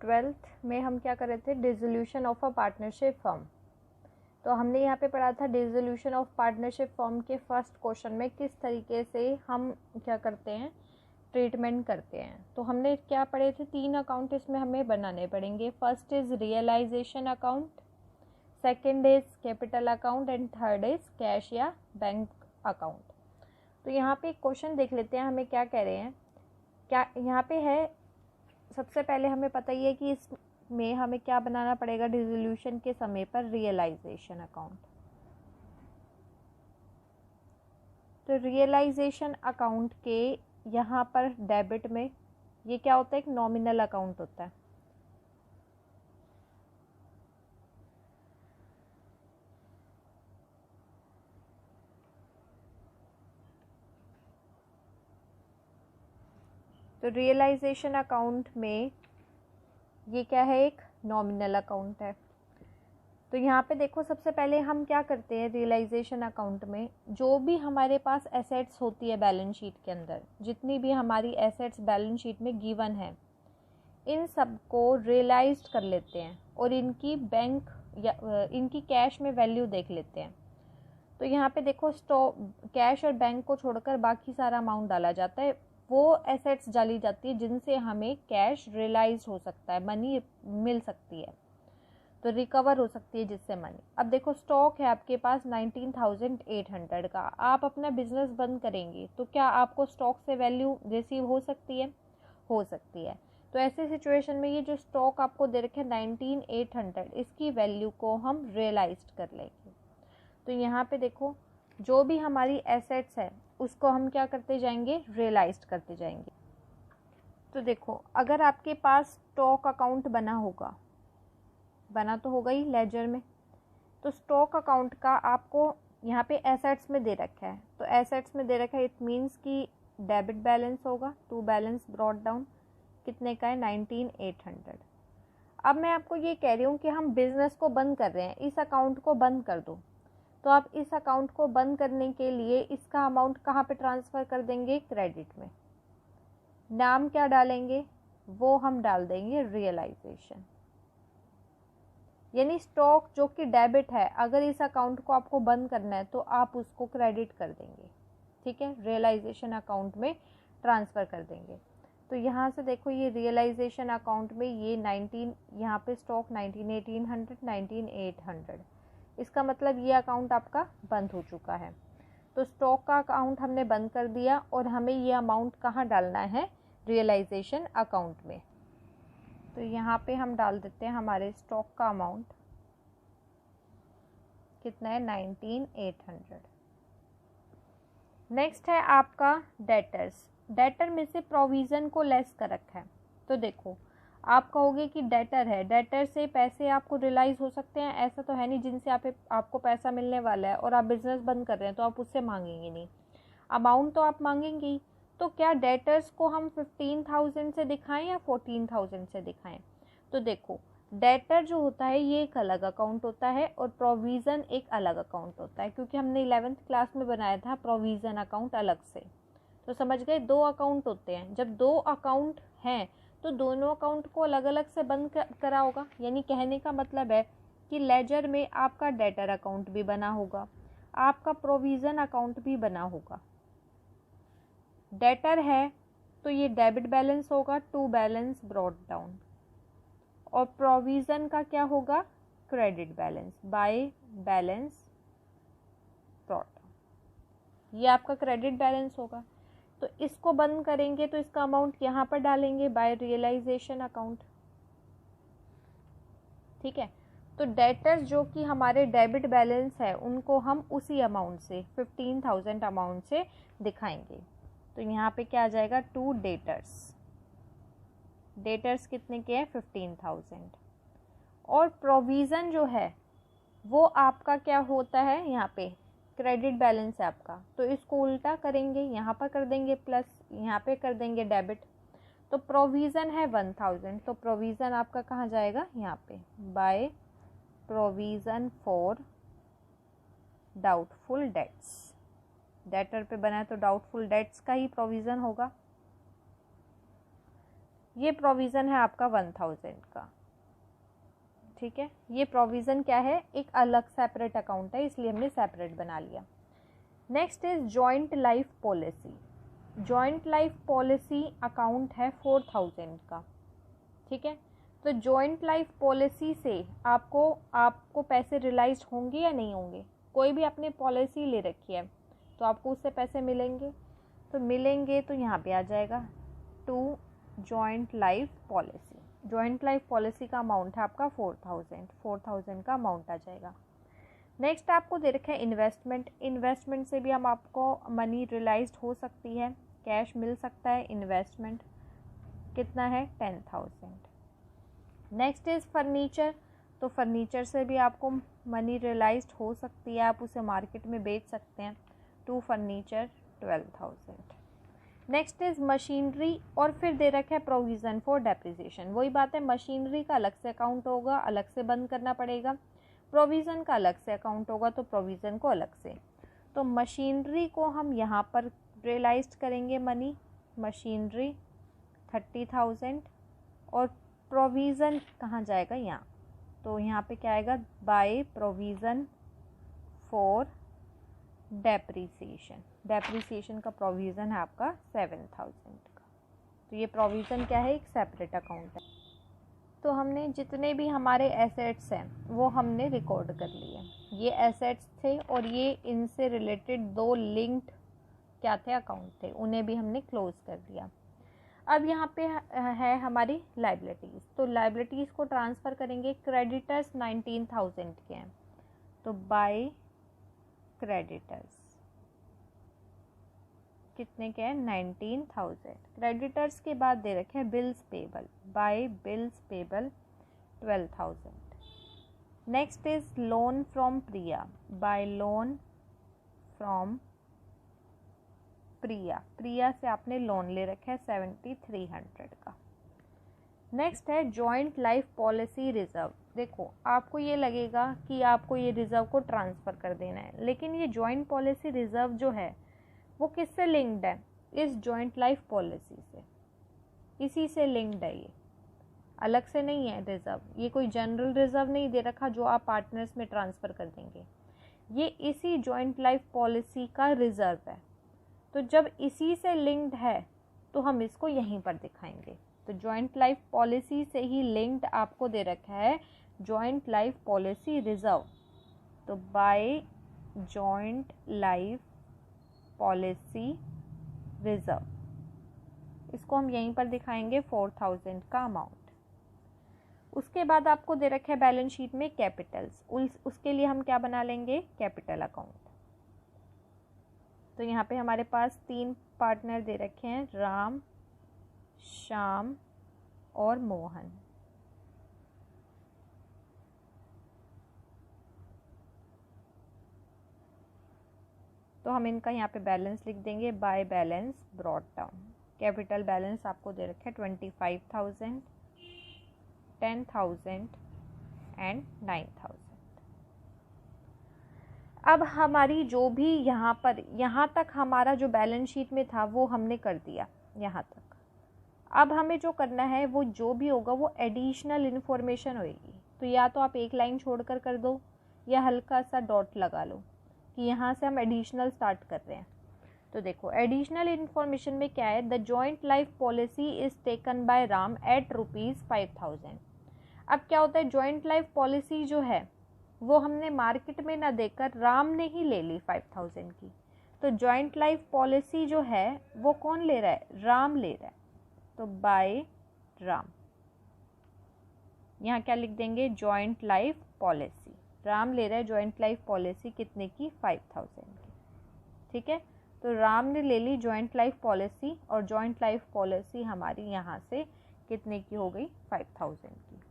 12th में हम क्या कर रहे थे, dissolution of a partnership firm. तो हमने यहाँ पे पढ़ा था डिसोल्यूशन ऑफ पार्टनरशिप फर्म के फर्स्ट क्वेश्चन में किस तरीके से हम क्या करते हैं, ट्रीटमेंट करते हैं। तो हमने क्या पढ़े थे, 3 अकाउंट इसमें हमें बनाने पड़ेंगे। First is realisation account, second is capital account and third is cash या बैंक अकाउंट। तो यहाँ पे एक क्वेश्चन देख लेते हैं, हमें क्या कह रहे हैं। क्या यहाँ पे है, सबसे पहले हमें पता ही है कि इसमें हमें क्या बनाना पड़ेगा, डिसोल्यूशन के समय पर रियलाइजेशन अकाउंट। तो रियलाइजेशन अकाउंट के यहाँ पर डेबिट में ये क्या होता है, एक नॉमिनल अकाउंट होता है। तो रियलाइजेशन अकाउंट में ये क्या है, एक नॉमिनल अकाउंट है। तो यहाँ पे देखो, सबसे पहले हम क्या करते हैं, रियलाइजेशन अकाउंट में जो भी हमारे पास एसेट्स होती है बैलेंस शीट के अंदर, जितनी भी हमारी एसेट्स बैलेंस शीट में गिवन है, इन सब को रियलाइज्ड कर लेते हैं और इनकी बैंक या इनकी कैश में वैल्यू देख लेते हैं। तो यहाँ पे देखो, स्टॉक, कैश और बैंक को छोड़कर बाकी सारा अमाउंट डाला जाता है, वो एसेट्स डाली जाती है जिनसे हमें कैश रियलाइज हो सकता है, मनी मिल सकती है, तो रिकवर हो सकती है जिससे मनी। अब देखो, स्टॉक है आपके पास 19,800 का, आप अपना बिजनेस बंद करेंगे तो क्या आपको स्टॉक से वैल्यू रिसीव हो सकती है, हो सकती है। तो ऐसे सिचुएशन में ये जो स्टॉक आपको दे रखे 19,800, इसकी वैल्यू को हम रियलाइज कर लेंगे। तो यहाँ पे देखो, जो भी हमारी एसेट्स है उसको हम क्या करते जाएंगे, रियलाइज करते जाएंगे। तो देखो, अगर आपके पास स्टॉक अकाउंट बना होगा, बना तो होगा ही लेजर में, तो स्टॉक अकाउंट का आपको यहाँ पे एसेट्स में दे रखा है। तो एसेट्स में दे रखा है, इट मीन्स कि डेबिट बैलेंस होगा, टू बैलेंस ब्रॉट डाउन, कितने का है, 19,800। अब मैं आपको ये कह रही हूँ कि हम बिजनेस को बंद कर रहे हैं, इस अकाउंट को बंद कर दो। तो आप इस अकाउंट को बंद करने के लिए इसका अमाउंट कहाँ पे ट्रांसफ़र कर देंगे, क्रेडिट में। नाम क्या डालेंगे, वो हम डाल देंगे रियलाइजेशन। यानी स्टॉक जो कि डेबिट है, अगर इस अकाउंट को आपको बंद करना है तो आप उसको क्रेडिट कर देंगे, ठीक है, रियलाइजेशन अकाउंट में ट्रांसफ़र कर देंगे। तो यहाँ से देखो, ये रियलाइजेशन अकाउंट में ये 19, यहाँ पे स्टॉक 19,800, 19,800, इसका मतलब ये अकाउंट आपका बंद हो चुका है। तो स्टॉक का अकाउंट हमने बंद कर दिया और हमें ये अमाउंट कहाँ डालना है, रियलाइजेशन अकाउंट में। तो यहाँ पे हम डाल देते हैं हमारे स्टॉक का अमाउंट कितना है, 19,800। नेक्स्ट है आपका डेटर्स। डेटर में से प्रोविज़न को लेस कर रखा है। तो देखो, आप कहोगे कि डेटर है, डेटर से पैसे आपको रियलाइज़ हो सकते हैं, ऐसा तो है नहीं जिनसे आपको पैसा मिलने वाला है और आप बिज़नेस बंद कर रहे हैं तो आप उससे मांगेंगे नहीं, अमाउंट तो आप मांगेंगे ही। तो क्या डेटर्स को हम 15,000 से दिखाएं या 14,000 से दिखाएं। तो देखो, डेटर जो होता है ये एक अलग अकाउंट होता है और प्रोविज़न एक अलग अकाउंट होता है, क्योंकि हमने 11th क्लास में बनाया था प्रोविज़न अकाउंट अलग से। तो समझ गए, 2 अकाउंट होते हैं। जब 2 अकाउंट हैं तो दोनों अकाउंट को अलग अलग से बंद करा होगा। यानी कहने का मतलब है कि लेजर में आपका डेटर अकाउंट भी बना होगा, आपका प्रोविज़न अकाउंट भी बना होगा। डेटर है तो ये डेबिट बैलेंस होगा, टू बैलेंस ब्रॉट डाउन, और प्रोविज़न का क्या होगा, credit balance, by balance brought down, ये आपका क्रेडिट बैलेंस होगा। तो इसको बंद करेंगे तो इसका अमाउंट यहाँ पर डालेंगे बाय रियलाइजेशन अकाउंट, ठीक है। तो डेटर्स जो कि हमारे डेबिट बैलेंस है उनको हम उसी अमाउंट से 15,000 अमाउंट से दिखाएंगे। तो यहाँ पे क्या आ जाएगा, टू डेटर्स, डेटर्स कितने के हैं, 15,000। और प्रोविज़न जो है वो आपका क्या होता है, यहाँ पे क्रेडिट बैलेंस है आपका, तो इसको उल्टा करेंगे, यहाँ पर कर देंगे प्लस, यहाँ पे कर देंगे डेबिट। तो प्रोविज़न है 1,000, तो प्रोविज़न आपका कहाँ जाएगा, यहाँ पे, by provision for doubtful debts. Debtor पे बना है तो डाउटफुल डेट्स का ही प्रोविज़न होगा। ये प्रोविज़न है आपका 1000 का, ठीक है। ये प्रोविज़न क्या है, एक अलग सेपरेट अकाउंट है, इसलिए हमने सेपरेट बना लिया। Next is joint life policy. Joint life policy account है 4000 का, ठीक है। तो जॉइंट लाइफ पॉलिसी से आपको पैसे रियलाइज होंगे या नहीं होंगे? कोई भी आपने पॉलिसी ले रखी है तो आपको उससे पैसे मिलेंगे, तो मिलेंगे तो यहाँ पे आ जाएगा to joint life policy. Joint life policy का अमाउंट है आपका 4000 का अमाउंट आ जाएगा। नेक्स्ट आपको दे रखा है इन्वेस्टमेंट। इन्वेस्टमेंट से भी हम आपको मनी रियलाइज हो सकती है, कैश मिल सकता है। इन्वेस्टमेंट कितना है, 10,000। Next is furniture. तो फर्नीचर से भी आपको मनी रियलाइज हो सकती है, आप उसे मार्केट में बेच सकते हैं। To furniture 12,000। Next is machinery, और फिर दे रखा है प्रोविज़न फॉर डेप्रिसिएशन। वही बात है, मशीनरी का अलग से अकाउंट होगा, अलग से बंद करना पड़ेगा। प्रोविज़न का अलग से अकाउंट होगा, तो प्रोविज़न को अलग से। तो मशीनरी को हम यहाँ पर रियलाइज करेंगे मनी, मशीनरी 30,000। और प्रोविज़न कहाँ जाएगा, यहाँ। तो यहाँ पे क्या आएगा, by provision for depreciation. Depreciation का प्रोविज़न है आपका 7,000 का। तो ये प्रोविज़न क्या है, एक सेपरेट अकाउंट है। तो हमने जितने भी हमारे एसेट्स हैं वो हमने रिकॉर्ड कर लिए। ये एसेट्स थे और ये इनसे रिलेटेड दो लिंक्ड क्या थे, अकाउंट थे, उन्हें भी हमने क्लोज कर दिया। अब यहाँ पे है हमारी लाइबिलिटीज़। तो लाइबिलिटीज़ को ट्रांसफ़र करेंगे। क्रेडिटर्स 19,000 के हैं, तो बाय क्रेडिटर्स कितने के हैं, 19,000। क्रेडिटर्स के बाद दे रखे हैं bills payable, by bills payable 12,000। Next is loan from Priya, by loan from Priya. Priya से आपने लोन ले रखा है 7,300 का। नेक्स्ट है जॉइंट लाइफ पॉलिसी रिजर्व। देखो आपको ये लगेगा कि आपको ये रिजर्व को ट्रांसफ़र कर देना है, लेकिन ये जॉइंट पॉलिसी रिजर्व जो है वो किससे लिंक्ड है, इस जॉइंट लाइफ पॉलिसी से, इसी से लिंक्ड है। ये अलग से नहीं है रिजर्व, ये कोई जनरल रिजर्व नहीं दे रखा जो आप पार्टनर्स में ट्रांसफ़र कर देंगे। ये इसी जॉइंट लाइफ पॉलिसी का रिजर्व है। तो जब इसी से लिंक्ड है तो हम इसको यहीं पर दिखाएंगे। तो जॉइंट लाइफ पॉलिसी से ही लिंक्ड आपको दे रखा है जॉइंट लाइफ पॉलिसी रिजर्व। तो by joint life policy reserve, इसको हम यहीं पर दिखाएंगे 4,000 का अमाउंट। उसके बाद आपको दे रखे है बैलेंस शीट में कैपिटल्स, उसके लिए हम क्या बना लेंगे, कैपिटल अकाउंट। तो यहाँ पे हमारे पास 3 पार्टनर दे रखे हैं, राम, श्याम और मोहन। तो हम इनका यहाँ पे बैलेंस लिख देंगे, by balance brought down. Capital balance आपको दे रखे हैं 25,000, 10,000 एंड 9,000। अब हमारी जो भी यहाँ तक हमारा जो बैलेंस शीट में था वो हमने कर दिया यहाँ तक। अब हमें जो करना है वो जो भी होगा वो एडिशनल इन्फॉर्मेशन होगी। तो या तो आप एक लाइन छोड़कर कर दो या हल्का सा डॉट लगा लो कि यहाँ से हम एडिशनल स्टार्ट कर रहे हैं। तो देखो एडिशनल इन्फॉर्मेशन में क्या है, the joint life policy is taken by Ram at ₹5,000। अब क्या होता है, जॉइंट लाइफ पॉलिसी जो है वो हमने मार्केट में ना देकर राम ने ही ले ली 5,000 की। तो जॉइंट लाइफ पॉलिसी जो है वो कौन ले रहा है, राम ले रहा है। तो बाय राम, यहाँ क्या लिख देंगे, जॉइंट लाइफ पॉलिसी। राम ले रहा है जॉइंट लाइफ पॉलिसी कितने की, 5,000 की, ठीक है। तो राम ने ले ली जॉइंट लाइफ पॉलिसी और जॉइंट लाइफ पॉलिसी हमारी यहाँ से कितने की हो गई, 5,000 की।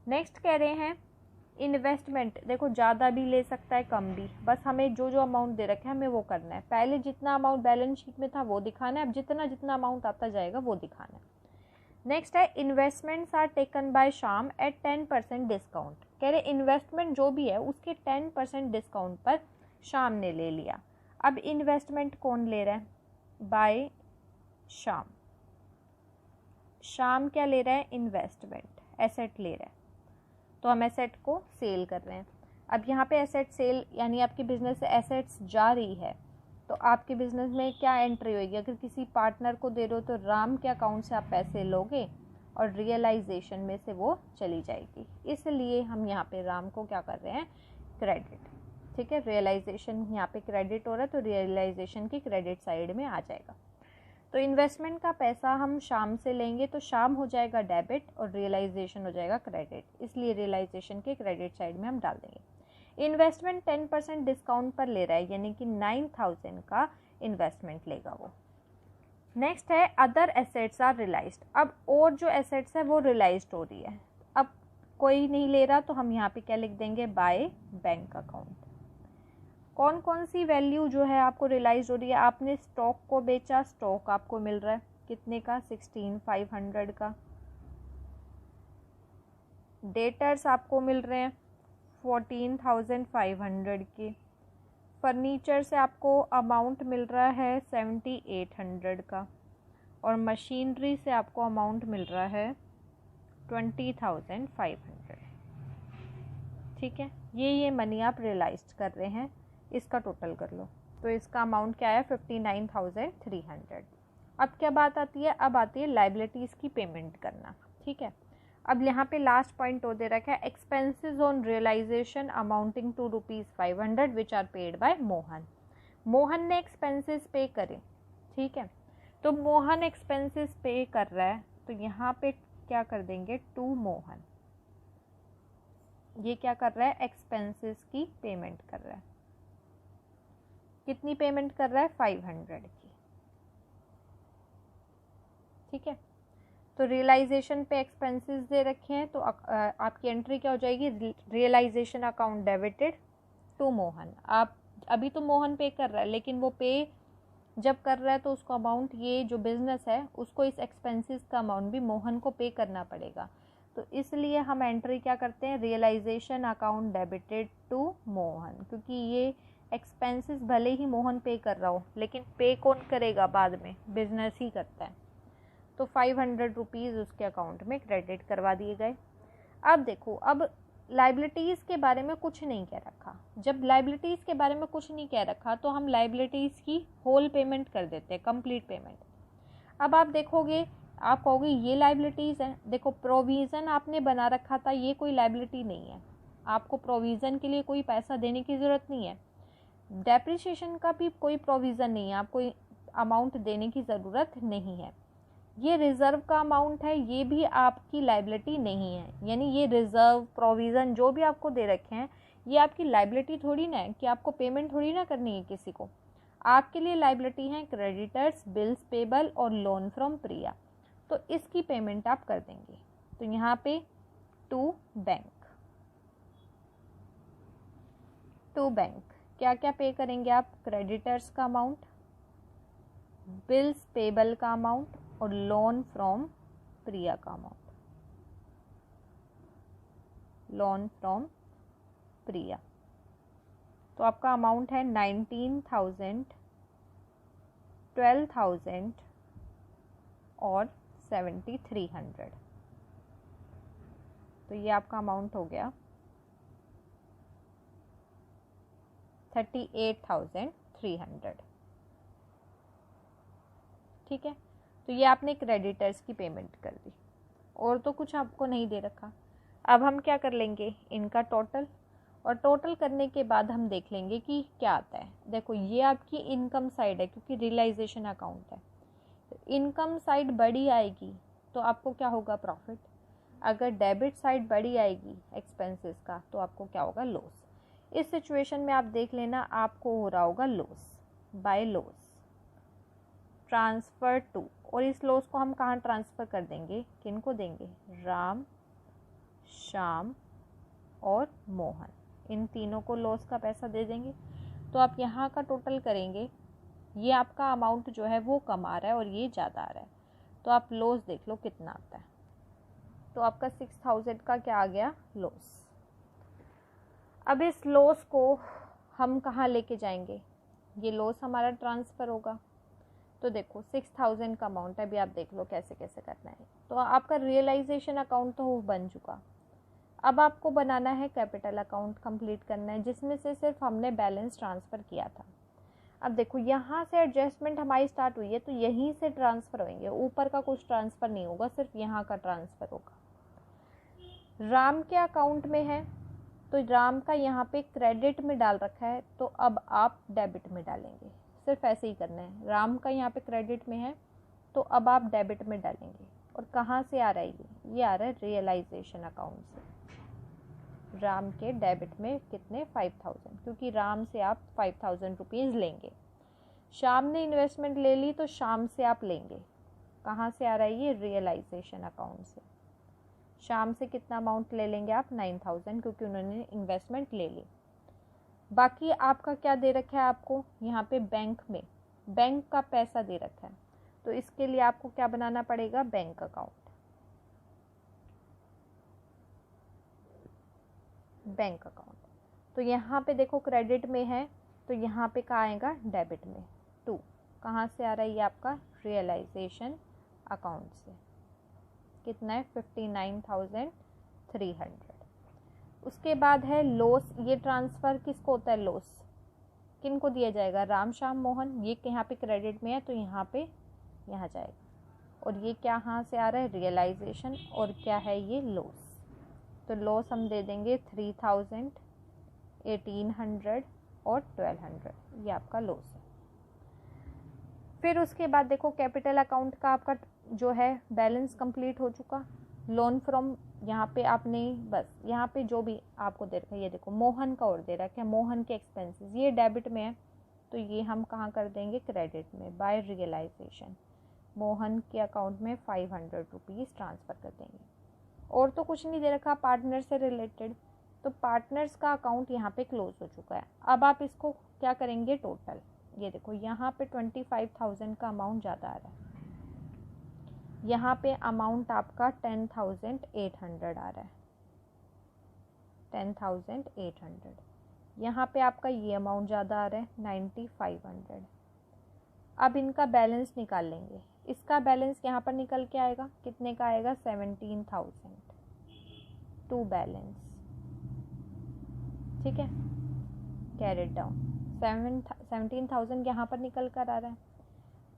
नेक्स्ट कह रहे हैं इन्वेस्टमेंट। देखो ज़्यादा भी ले सकता है, कम भी, बस हमें जो अमाउंट दे रखे हैं हमें वो करना है। पहले जितना अमाउंट बैलेंस शीट में था वो दिखाना है, अब जितना अमाउंट आता जाएगा वो दिखाना है। नेक्स्ट है investments are taken by Shyam at 10% discount. कह रहे इन्वेस्टमेंट जो भी है उसके 10% डिस्काउंट पर श्याम ने ले लिया। अब इन्वेस्टमेंट कौन ले रहा है, बाय श्याम। शाम क्या ले रहा है, इन्वेस्टमेंट, एसेट ले रहा है, तो हम एसेट को सेल कर रहे हैं। अब यहाँ पे एसेट सेल यानी आपकी बिजनेस से एसेट्स जा रही है, तो आपके बिजनेस में क्या एंट्री होगी, अगर किसी पार्टनर को दे रहे हो तो राम के अकाउंट से आप पैसे लोगे और रियलाइजेशन में से वो चली जाएगी, इसलिए हम यहाँ पे राम को क्या कर रहे हैं, क्रेडिट। ठीक है, रियलाइजेशन यहाँ पे क्रेडिट हो रहा है तो रियलाइजेशन की क्रेडिट साइड में आ जाएगा। तो इन्वेस्टमेंट का पैसा हम शाम से लेंगे तो शाम हो जाएगा डेबिट और रियलाइजेशन हो जाएगा क्रेडिट, इसलिए रियलाइजेशन के क्रेडिट साइड में हम डाल देंगे। इन्वेस्टमेंट 10% डिस्काउंट पर ले रहा है, यानी कि 9000 का इन्वेस्टमेंट लेगा वो। नेक्स्ट है अदर एसेट्स आर रियलाइज्ड। अब और जो एसेट्स है वो रियलाइज्ड हो रही है, अब कोई नहीं ले रहा तो हम यहाँ पे क्या लिख देंगे, बाय बैंक अकाउंट। कौन कौन सी वैल्यू जो है आपको रियलाइज हो रही है, आपने स्टॉक को बेचा, स्टॉक आपको मिल रहा है कितने का, 16500 का। डेटर्स आपको मिल रहे हैं 14500 के। फर्नीचर से आपको अमाउंट मिल रहा है 7800 का, और मशीनरी से आपको अमाउंट मिल रहा है 20500। ठीक है, ये मनी आप रियलाइज कर रहे हैं, इसका टोटल कर लो तो इसका अमाउंट क्या है, 59300। अब क्या बात आती है, अब आती है लाइबिलिटीज़ की पेमेंट करना। ठीक है, अब यहाँ पे लास्ट पॉइंट दे रखा है, expenses on realisation amounting to ₹500 which are paid by Mohan. Mohan ने एक्सपेंसेस पे करे। ठीक है, तो मोहन एक्सपेंसेस पे कर रहा है तो यहाँ पे क्या कर देंगे, टू मोहन। ये क्या कर रहा है, एक्सपेंसेस की पेमेंट कर रहा है। कितनी पेमेंट कर रहा है, 500 की। ठीक है, तो रियलाइजेशन पे एक्सपेंसेस दे रखे हैं तो आपकी एंट्री क्या हो जाएगी, realisation account debited to Mohan. आप अभी तो मोहन पे कर रहा है, लेकिन वो पे जब कर रहा है तो उसको अमाउंट, ये जो बिजनेस है उसको इस एक्सपेंसेस का अमाउंट भी मोहन को पे करना पड़ेगा, तो इसलिए हम एंट्री क्या करते हैं, realisation account debited to Mohan, क्योंकि ये एक्सपेंसेस भले ही मोहन पे कर रहा हो लेकिन पे कौन करेगा बाद में, बिजनेस ही करता है। तो 500 रुपीज़ उसके अकाउंट में क्रेडिट करवा दिए गए। अब देखो, अब लाइबिलिटीज़ के बारे में कुछ नहीं कह रखा। जब लाइबिलिटीज़ के बारे में कुछ नहीं कह रखा तो हम लाइबिलिटीज़ की होल पेमेंट कर देते हैं, कंप्लीट पेमेंट। अब आप देखोगे, आप कहोगे ये लाइबिलिटीज़ है, देखो प्रोविज़न आपने बना रखा था, ये कोई लाइबिलिटी नहीं है, आपको प्रोविज़न के लिए कोई पैसा देने की ज़रूरत नहीं है। डेप्रिसिएशन का भी कोई प्रोविज़न नहीं है, आपको अमाउंट देने की ज़रूरत नहीं है। ये रिज़र्व का अमाउंट है, ये भी आपकी लाइबिलिटी नहीं है, यानी ये रिज़र्व प्रोविज़न जो भी आपको दे रखे हैं ये आपकी लाइबिलिटी थोड़ी ना है कि आपको पेमेंट थोड़ी ना करनी है किसी को। आपके लिए लाइबिलिटी है क्रेडिटर्स, बिल्स पेबल और लोन फ्रॉम प्रिया, तो इसकी पेमेंट आप कर देंगे। तो यहाँ पे टू बैंक क्या क्या पे करेंगे आप, क्रेडिटर्स का अमाउंट, बिल्स पेबल का अमाउंट और लोन फ्रॉम प्रिया का अमाउंट, लोन फ्रॉम प्रिया। तो आपका अमाउंट है 19,000, 12,000 और 7,300। तो ये आपका अमाउंट हो गया 38,300। ठीक है, तो ये आपने क्रेडिटर्स की पेमेंट कर दी और तो कुछ आपको नहीं दे रखा। अब हम क्या कर लेंगे, इनका टोटल, और टोटल करने के बाद हम देख लेंगे कि क्या आता है। देखो ये आपकी इनकम साइड है क्योंकि रियलाइजेशन अकाउंट है, तो इनकम साइड बड़ी आएगी तो आपको क्या होगा, प्रॉफिट। अगर डेबिट साइड बड़ी आएगी एक्सपेंसेस का तो आपको क्या होगा, लॉस। इस सिचुएशन में आप देख लेना आपको हो रहा होगा loss, by loss transfer to, और इस लॉस को हम कहाँ ट्रांसफ़र कर देंगे, किन को देंगे, राम, श्याम और मोहन, इन तीनों को लॉस का पैसा दे देंगे। तो आप यहाँ का टोटल करेंगे, ये आपका अमाउंट जो है वो कम आ रहा है और ये ज़्यादा आ रहा है, तो आप लॉस देख लो कितना आता है। तो आपका 6,000 का क्या आ गया, लॉस। अब इस लॉस को हम कहाँ लेके जाएंगे, ये लॉस हमारा ट्रांसफ़र होगा, तो देखो 6000 का अमाउंट है, अभी आप देख लो कैसे कैसे करना है। तो आपका रियलाइजेशन अकाउंट तो बन चुका। अब आपको बनाना है कैपिटल अकाउंट, कंप्लीट करना है, जिसमें से सिर्फ हमने बैलेंस ट्रांसफ़र किया था। अब देखो यहाँ से एडजस्टमेंट हमारी स्टार्ट हुई है, तो यहीं से ट्रांसफ़र होंगे, ऊपर का कुछ ट्रांसफ़र नहीं होगा, सिर्फ यहाँ का ट्रांसफ़र होगा। राम के अकाउंट में है तो राम का यहाँ पे क्रेडिट में डाल रखा है, तो अब आप डेबिट में डालेंगे, सिर्फ ऐसे ही करना है। राम का यहाँ पे क्रेडिट में है तो अब आप डेबिट में डालेंगे। और कहाँ से आ रहा है ये आ रहा है रियलाइजेशन अकाउंट से। राम के डेबिट में कितने 5000, क्योंकि राम से आप 5000 रुपीज़ लेंगे। शाम ने इन्वेस्टमेंट ले ली तो शाम से आप लेंगे। कहाँ से आ रहा है ये रियलाइजेशन अकाउंट से। शाम से कितना अमाउंट ले लेंगे आप 9000, क्योंकि उन्होंने इन्वेस्टमेंट ले ली। बाकी आपका क्या दे रखा है आपको यहाँ पे बैंक में, बैंक का पैसा दे रखा है, तो इसके लिए आपको क्या बनाना पड़ेगा बैंक अकाउंट। बैंक अकाउंट तो यहाँ पे देखो क्रेडिट में है तो यहाँ पे कहाँ आएगा डेबिट में 2। कहाँ से आ रहा है ये आपका रियलाइजेशन अकाउंट से। कितना है 59,300। उसके बाद है लॉस। ये ट्रांसफ़र किसको होता है लॉस, किन को दिया जाएगा राम श्याम मोहन। ये यहाँ पे क्रेडिट में है तो यहाँ पे यहाँ जाएगा। और ये क्या यहाँ से आ रहा है रियलाइजेशन, और क्या है ये लॉस। तो लॉस हम दे देंगे 3000, 1800 और 1200, ये आपका लॉस है। फिर उसके बाद देखो कैपिटल अकाउंट का आपका जो है बैलेंस कंप्लीट हो चुका। लोन फ्रॉम यहाँ पे आपने बस यहाँ पे जो भी आपको दे रखा है, ये देखो मोहन का और दे रखा है, मोहन के एक्सपेंसेस ये डेबिट में है तो ये हम कहाँ कर देंगे क्रेडिट में बाय रियलाइजेशन। मोहन के अकाउंट में 500 रुपीज़ ट्रांसफ़र कर देंगे। और तो कुछ नहीं दे रखा पार्टनर से रिलेटेड, तो पार्टनर्स का अकाउंट यहाँ पे क्लोज हो चुका है। अब आप इसको क्या करेंगे टोटल, ये देखो यहाँ पे 25,000 का अमाउंट ज़्यादा आ रहा है, यहाँ पे अमाउंट आपका 10,800 आ रहा है, 10,800। यहाँ पे आपका ये अमाउंट ज़्यादा आ रहा है 9,500। अब इनका बैलेंस निकाल लेंगे। इसका बैलेंस यहाँ पर निकल के आएगा, कितने का आएगा 17,000 टू बैलेंस, ठीक है कैरेट डाउन 17,000 यहाँ पर निकल कर आ रहा है।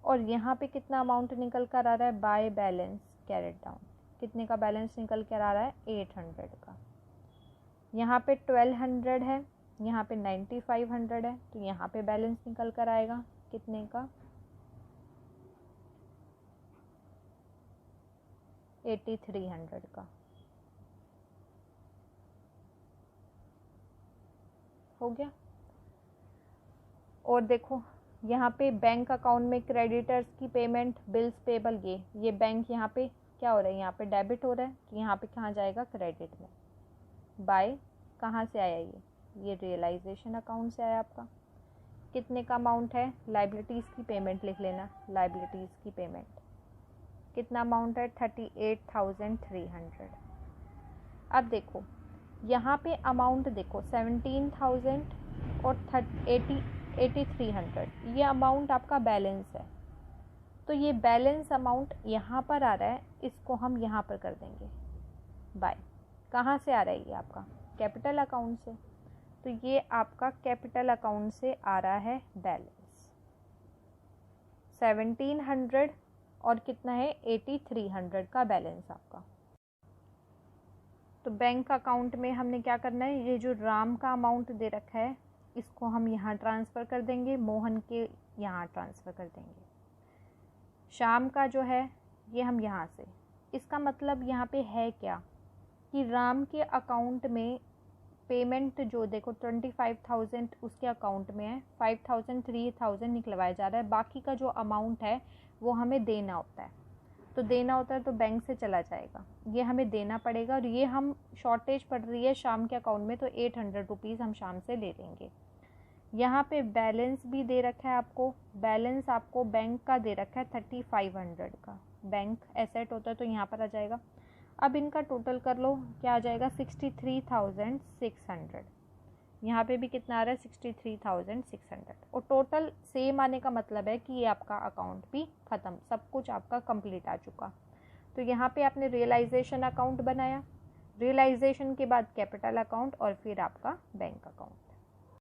और यहाँ पे कितना अमाउंट निकल कर आ रहा है बाय बैलेंस कैरेट डाउन, कितने का बैलेंस निकल कर आ रहा है 800 का। यहाँ पे 1200 है, यहाँ पे 9,500 है, तो यहाँ पे बैलेंस निकल कर आएगा कितने का 8,300 का। हो गया। और देखो यहाँ पे बैंक अकाउंट में क्रेडिटर्स की पेमेंट बिल्स पेबल, ये बैंक यहाँ पे क्या हो रहा है, यहाँ पे डेबिट हो रहा है, तो यहाँ पे कहाँ जाएगा क्रेडिट में बाय। कहाँ से आया ये रियलाइजेशन अकाउंट से आया आपका। कितने का अमाउंट है लाइबिलिटीज़ की पेमेंट लिख लेना, लाइबिलिटीज़ की पेमेंट कितना अमाउंट है 38,300। अब देखो यहाँ पे अमाउंट देखो 17,000 और 8,300, ये अमाउंट आपका बैलेंस है। तो ये बैलेंस अमाउंट यहाँ पर आ रहा है, इसको हम यहाँ पर कर देंगे बाय। कहाँ से आ रहा है ये आपका कैपिटल अकाउंट से, तो ये आपका कैपिटल अकाउंट से आ रहा है बैलेंस 1700 और कितना है 8,300 का बैलेंस आपका। तो बैंक अकाउंट में हमने क्या करना है, ये जो राम का अमाउंट दे रखा है इसको हम यहाँ ट्रांसफ़र कर देंगे, मोहन के यहाँ ट्रांसफ़र कर देंगे। शाम का जो है ये हम यहाँ से, इसका मतलब यहाँ पे है क्या कि राम के अकाउंट में पेमेंट जो देखो 25,000 उसके अकाउंट में है, 5,000 3,000 निकलवाया जा रहा है, बाकी का जो अमाउंट है वो हमें देना होता है। तो देना होता है तो बैंक से चला जाएगा, ये हमें देना पड़ेगा। और ये हम शॉर्टेज पड़ रही है शाम के अकाउंट में, तो 800 रुपीज़ हम शाम से ले लेंगे। यहाँ पे बैलेंस भी दे रखा है आपको, बैलेंस आपको बैंक का दे रखा है 3,500 का, बैंक एसेट होता है तो यहाँ पर आ जाएगा। अब इनका टोटल कर लो क्या आ जाएगा 63,600। यहाँ पे भी कितना आ रहा है 63,600 और टोटल सेम आने का मतलब है कि ये आपका अकाउंट भी ख़त्म, सब कुछ आपका कंप्लीट आ चुका। तो यहाँ पे आपने रियलाइजेशन अकाउंट बनाया, रियलाइजेशन के बाद कैपिटल अकाउंट और फिर आपका बैंक अकाउंट।